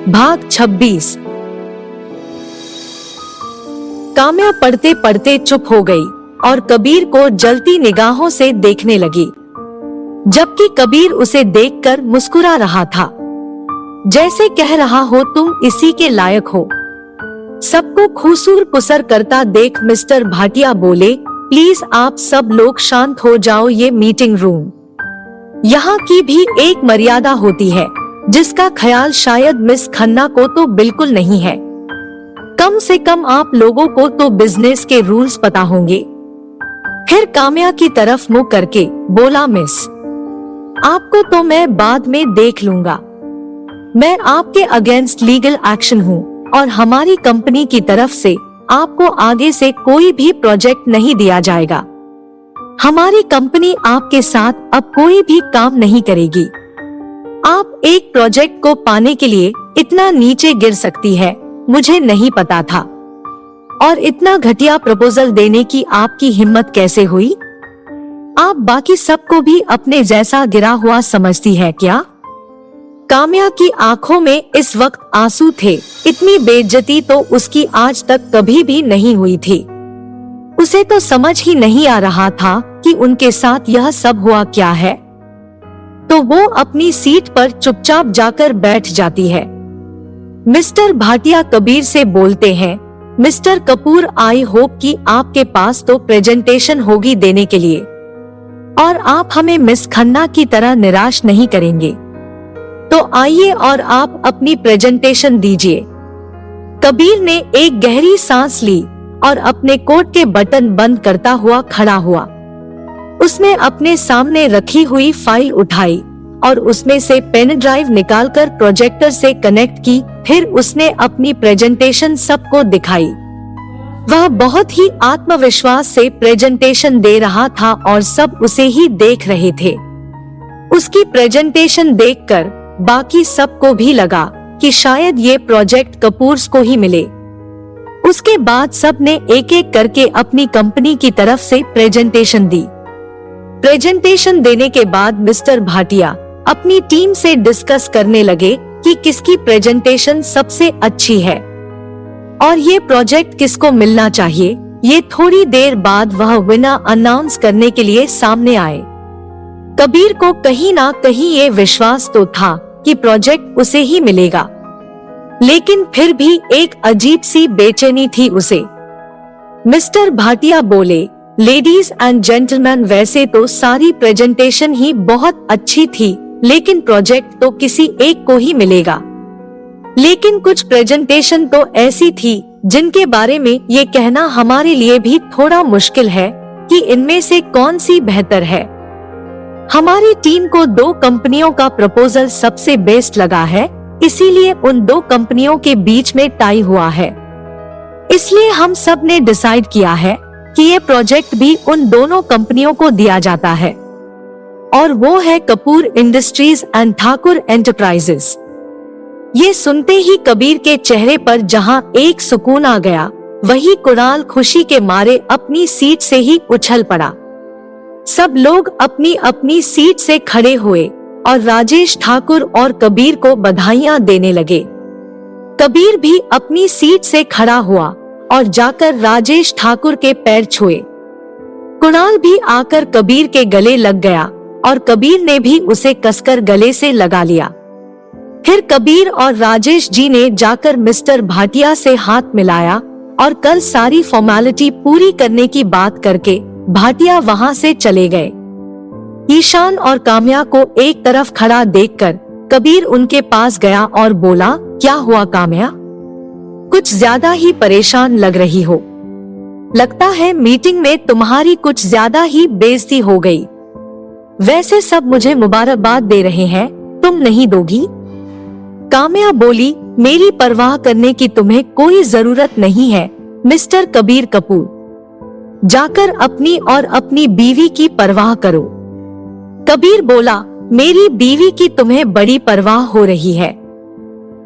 भाग 26। काम्या पढ़ते पढ़ते चुप हो गई और कबीर को जलती निगाहों से देखने लगी, जबकि कबीर उसे देखकर मुस्कुरा रहा था, जैसे कह रहा हो तुम इसी के लायक हो। सबको खुसूर पुसर करता देख मिस्टर भाटिया बोले, प्लीज आप सब लोग शांत हो जाओ, ये मीटिंग रूम। यहाँ की भी एक मर्यादा होती है, जिसका ख्याल शायद मिस खन्ना को तो बिल्कुल नहीं है। कम से कम आप लोगों को तो बिजनेस के रूल्स पता होंगे। फिर काम्या की तरफ मुंह करके बोला, मिस आपको तो मैं बाद में देख लूंगा। मैं आपके अगेंस्ट लीगल एक्शन हूँ और हमारी कंपनी की तरफ से आपको आगे से कोई भी प्रोजेक्ट नहीं दिया जाएगा। हमारी कंपनी आपके साथ अब कोई भी काम नहीं करेगी। आप एक प्रोजेक्ट को पाने के लिए इतना नीचे गिर सकती है, मुझे नहीं पता था। और इतना घटिया प्रपोजल देने की आपकी हिम्मत कैसे हुई? आप बाकी सबको भी अपने जैसा गिरा हुआ समझती है क्या? काम्या की आंखों में इस वक्त आंसू थे। इतनी बेइज्जती तो उसकी आज तक कभी भी नहीं हुई थी। उसे तो समझ ही नहीं आ रहा था कि उनके साथ यह सब हुआ क्या है। तो वो अपनी सीट पर चुपचाप जाकर बैठ जाती है। मिस्टर भाटिया कबीर से बोलते हैं, मिस्टर कपूर, आई होप कि आपके पास तो प्रेजेंटेशन होगी देने के लिए और आप हमें मिस खन्ना की तरह निराश नहीं करेंगे। तो आइए और आप अपनी प्रेजेंटेशन दीजिए। कबीर ने एक गहरी सांस ली और अपने कोट के बटन बंद करता हुआ खड़ा हुआ। उसने अपने सामने रखी हुई फाइल उठाई और उसमें से पेन ड्राइव निकालकर प्रोजेक्टर से कनेक्ट की। फिर उसने अपनी प्रेजेंटेशन सबको दिखाई। वह बहुत ही आत्मविश्वास से प्रेजेंटेशन दे रहा था और सब उसे ही देख रहे थे। उसकी प्रेजेंटेशन देखकर बाकी सबको भी लगा कि शायद ये प्रोजेक्ट कपूर्स को ही मिले। उसके बाद सब ने एक एक करके अपनी कंपनी की तरफ से प्रेजेंटेशन दी। प्रेजेंटेशन देने के बाद मिस्टर भाटिया अपनी टीम से डिस्कस करने लगे कि किसकी प्रेजेंटेशन सबसे अच्छी है और ये प्रोजेक्ट किसको मिलना चाहिए। ये थोड़ी देर बाद वह विनर अनाउंस करने के लिए सामने आए। कबीर को कहीं ना कहीं ये विश्वास तो था कि प्रोजेक्ट उसे ही मिलेगा, लेकिन फिर भी एक अजीब सी बेचैनी थी उसे। मिस्टर भाटिया बोले, लेडीज एंड जेंटलमैन, वैसे तो सारी प्रेजेंटेशन ही बहुत अच्छी थी, लेकिन प्रोजेक्ट तो किसी एक को ही मिलेगा। लेकिन कुछ प्रेजेंटेशन तो ऐसी थी जिनके बारे में ये कहना हमारे लिए भी थोड़ा मुश्किल है कि इनमें से कौन सी बेहतर है। हमारी टीम को 2 कंपनियों का प्रपोजल सबसे बेस्ट लगा है, इसीलिए उन 2 कंपनियों के बीच में टाई हुआ है। इसलिए हम सब ने डिसाइड किया है कि ये प्रोजेक्ट भी उन दोनों कंपनियों को दिया जाता है, और वो है Kapoor industries and Thakur enterprises. ये सुनते ही कबीर के चेहरे पर जहां एक सुकून आ गया, वही कुणाल खुशी के मारे अपनी सीट से ही उछल पड़ा। सब लोग अपनी अपनी सीट से खड़े हुए और राजेश ठाकुर और कबीर को बधाइयां देने लगे। कबीर भी अपनी सीट से खड़ा हुआ और जाकर राजेश ठाकुर के पैर छुए। कुणाल भी आकर कबीर के गले लग गया और कबीर ने भी उसे कसकर गले से लगा लिया। फिर कबीर और राजेश जी ने जाकर मिस्टर भाटिया से हाथ मिलाया और कल सारी फॉर्मेलिटी पूरी करने की बात करके भाटिया वहां से चले गए। ईशान और काम्या को एक तरफ खड़ा देखकर कबीर उनके पास गया और बोला, क्या हुआ काम्या? कुछ ज्यादा ही परेशान लग रही हो। लगता है मीटिंग में तुम्हारी कुछ ज्यादा ही बेइज्जती हो गई। वैसे सब मुझे मुबारकबाद दे रहे हैं, तुम नहीं दोगी? काम्या बोली, मेरी परवाह करने की तुम्हें कोई जरूरत नहीं है मिस्टर कबीर कपूर। जाकर अपनी और अपनी बीवी की परवाह करो। कबीर बोला, मेरी बीवी की तुम्हें बड़ी परवाह हो रही है।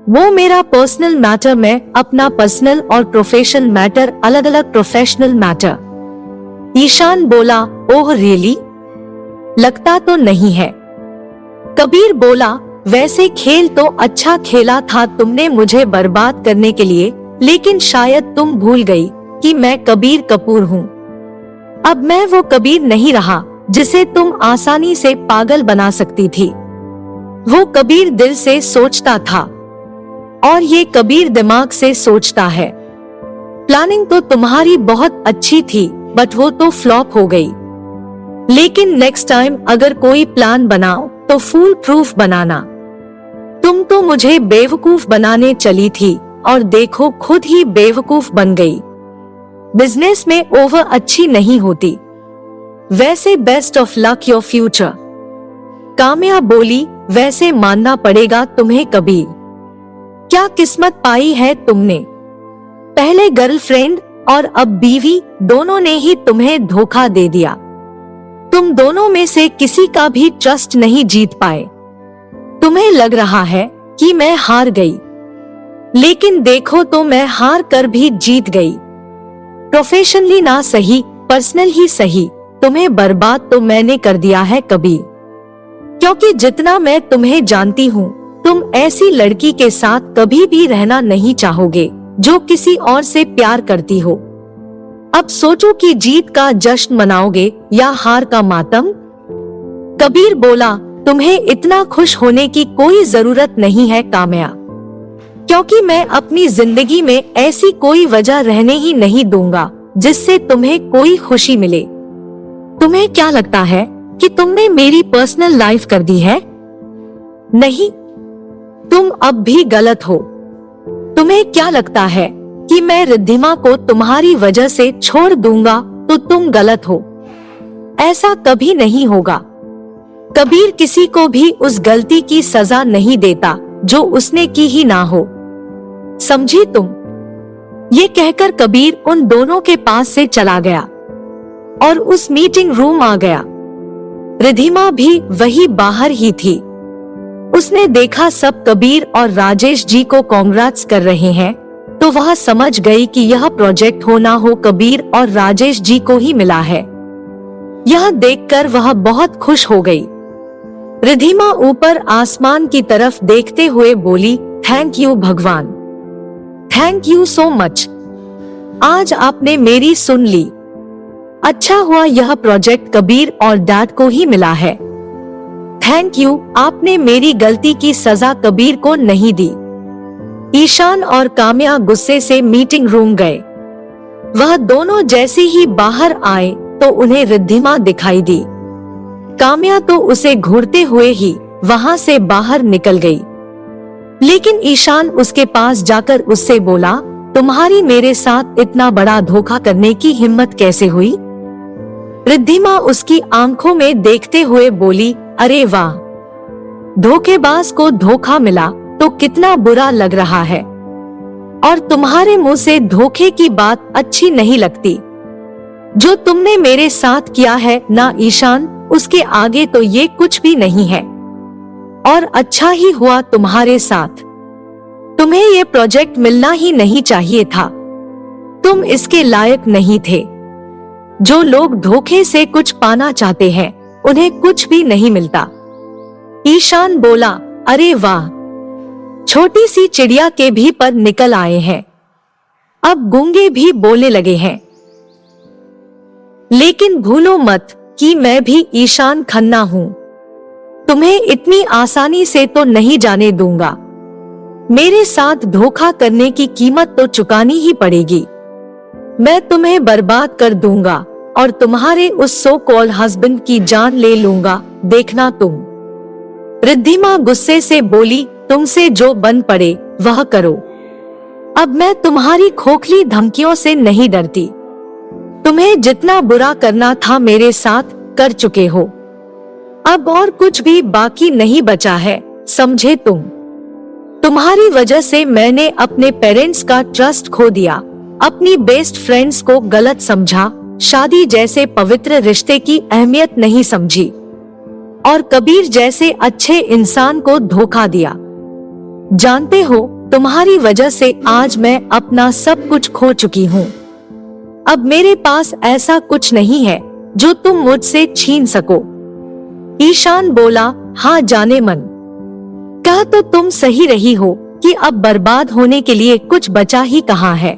वो मेरा पर्सनल मैटर, मैं अपना पर्सनल और प्रोफेशनल मैटर अलग अलग प्रोफेशनल मैटर। ईशान बोला, ओह रियली? लगता तो नहीं है। कबीर बोला, वैसे खेल तो अच्छा खेला था तुमने मुझे बर्बाद करने के लिए, लेकिन शायद तुम भूल गई कि मैं कबीर कपूर हूँ। अब मैं वो कबीर नहीं रहा जिसे तुम आसानी से पागल बना सकती थी। वो कबीर दिल से सोचता था और ये कबीर दिमाग से सोचता है। प्लानिंग तो तुम्हारी बहुत अच्छी थी, बट वो तो फ्लॉप हो गई। लेकिन नेक्स्ट टाइम अगर कोई प्लान बनाओ तो फूल प्रूफ बनाना। तुम तो मुझे बेवकूफ बनाने चली थी और देखो खुद ही बेवकूफ बन गई। बिजनेस में ओवर अच्छी नहीं होती। वैसे best of luck your future. Kamya बोली, वैसे मानना पड़ेगा तुम्हें कबीर। क्या किस्मत पाई है तुमने। पहले गर्लफ्रेंड और अब बीवी, दोनों ने ही तुम्हें धोखा दे दिया। तुम दोनों में से किसी का भी ट्रस्ट नहीं जीत पाए। तुम्हें लग रहा है कि मैं हार गई, लेकिन देखो तो मैं हार कर भी जीत गई। प्रोफेशनली ना सही, पर्सनल ही सही, तुम्हें बर्बाद तो मैंने कर दिया है कबीर। क्योंकि जितना मैं तुम्हें जानती हूँ, तुम ऐसी लड़की के साथ कभी भी रहना नहीं चाहोगे जो किसी और से प्यार करती हो। अब सोचो कि जीत का जश्न मनाओगे या हार का मातम। कबीर बोला, तुम्हें इतना खुश होने की कोई जरूरत नहीं है काम्या, क्योंकि मैं अपनी जिंदगी में ऐसी कोई वजह रहने ही नहीं दूंगा जिससे तुम्हें कोई खुशी मिले। तुम्हें क्या लगता है कि तुमने मेरी पर्सनल लाइफ कर दी है? नहीं, तुम अब भी गलत हो। तुम्हें क्या लगता है कि मैं रिद्धिमा को तुम्हारी वजह से छोड़ दूंगा तो तुम गलत हो। ऐसा कभी नहीं होगा। कबीर किसी को भी उस गलती की सजा नहीं देता जो उसने की ही ना हो। समझी तुम? ये कहकर कबीर उन दोनों के पास से चला गया और उस मीटिंग रूम आ गया। रिद्धिमा भी वही बाहर ही थी। उसने देखा सब कबीर और राजेश जी को कांग्रेट्स कर रहे हैं, तो वह समझ गई कि यह प्रोजेक्ट हो ना हो कबीर और राजेश जी को ही मिला है। यह देखकर वह बहुत खुश हो गई। रिद्धिमा ऊपर आसमान की तरफ देखते हुए बोली, थैंक यू भगवान, थैंक यू सो मच। आज आपने मेरी सुन ली। अच्छा हुआ यह प्रोजेक्ट कबीर और डैड को ही मिला है। थैंक यू, आपने मेरी गलती की सजा कबीर को नहीं दी। ईशान और काम्या गुस्से से मीटिंग रूम गए। वह दोनों जैसे ही बाहर आए तो उन्हें रिद्धिमा दिखाई दी। काम्या तो उसे घूरते हुए ही वहां से बाहर निकल गई, लेकिन ईशान उसके पास जाकर उससे बोला, तुम्हारी मेरे साथ इतना बड़ा धोखा करने की हिम्मत कैसे हुई? रिद्धिमा उसकी आंखों में देखते हुए बोली, अरे वाह, धोखेबाज को धोखा मिला तो कितना बुरा लग रहा है। और तुम्हारे मुंह से धोखे की बात अच्छी नहीं लगती। जो तुमने मेरे साथ किया है ना ईशान, उसके आगे तो ये कुछ भी नहीं है। और अच्छा ही हुआ तुम्हारे साथ। तुम्हें ये प्रोजेक्ट मिलना ही नहीं चाहिए था। तुम इसके लायक नहीं थे। जो लोग धोखे से कुछ पाना चाहते हैं, उन्हें कुछ भी नहीं मिलता। ईशान बोला, अरे वाह, छोटी सी चिड़िया के भी पर निकल आए हैं। अब गूंगे भी बोलने लगे हैं। लेकिन भूलो मत कि मैं भी ईशान खन्ना हूँ। तुम्हें इतनी आसानी से तो नहीं जाने दूंगा। मेरे साथ धोखा करने की कीमत तो चुकानी ही पड़ेगी। मैं तुम्हें बर्बाद कर दूंगा और तुम्हारे उस सो कॉल्ड हस्बैंड की जान ले लूंगा, देखना तुम। रिद्धिमा गुस्से से बोली, तुमसे जो बन पड़े वह करो। अब मैं तुम्हारी खोखली धमकियों से नहीं डरती। तुम्हें जितना बुरा करना था मेरे साथ कर चुके हो। अब और कुछ भी बाकी नहीं बचा है, समझे तुम? तुम्हारी वजह से मैंने अपने पेरेंट्स का ट्रस्ट खो दिया, अपनी बेस्ट फ्रेंड्स को गलत समझा, शादी जैसे पवित्र रिश्ते की अहमियत नहीं समझी और कबीर जैसे अच्छे इंसान को धोखा दिया। जानते हो, तुम्हारी वजह से आज मैं अपना सब कुछ खो चुकी हूँ। अब मेरे पास ऐसा कुछ नहीं है जो तुम मुझसे छीन सको। ईशान बोला, हाँ जाने मन। कहा तो तुम सही रही हो कि अब बर्बाद होने के लिए कुछ बचा ही कहाँ है।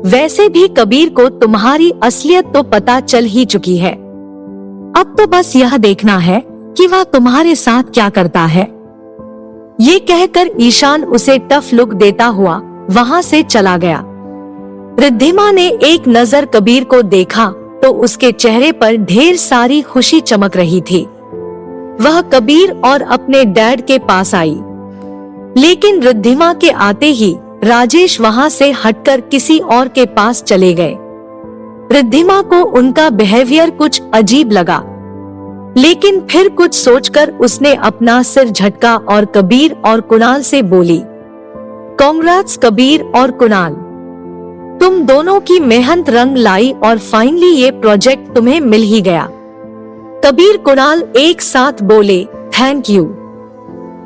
वैसे भी कबीर को तुम्हारी असलियत तो पता चल ही चुकी है। अब तो बस यह देखना है कि वह तुम्हारे साथ क्या करता है। ये कहकर ईशान उसे टफ लुक देता हुआ वहां से चला गया। रिद्धिमा ने एक नजर कबीर को देखा तो उसके चेहरे पर ढेर सारी खुशी चमक रही थी। वह कबीर और अपने डैड के पास आई, लेकिन रिद्धिमा के आते ही राजेश वहां से हटकर किसी और के पास चले गए। रिद्धिमा को उनका बिहेवियर कुछ अजीब लगा, लेकिन फिर कुछ सोचकर उसने अपना सिर झटका और कबीर और कुणाल से बोली, कांग्रेट्स कबीर और कुणाल, तुम दोनों की मेहनत रंग लाई और फाइनली ये प्रोजेक्ट तुम्हें मिल ही गया। कबीर कुणाल एक साथ बोले थैंक यू।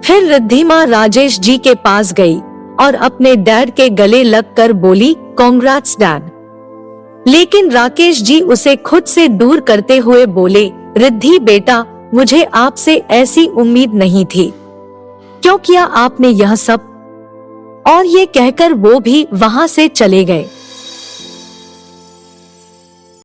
फिर रिद्धिमा राजेश जी के पास गई और अपने डैड के गले लगकर बोली कांग्रेट्स डैड। लेकिन राकेश जी उसे खुद से दूर करते हुए बोले, रिद्धि बेटा, मुझे आपसे ऐसी उम्मीद नहीं थी। क्यों किया आपने यह सब? और ये कहकर वो भी वहां से चले गए।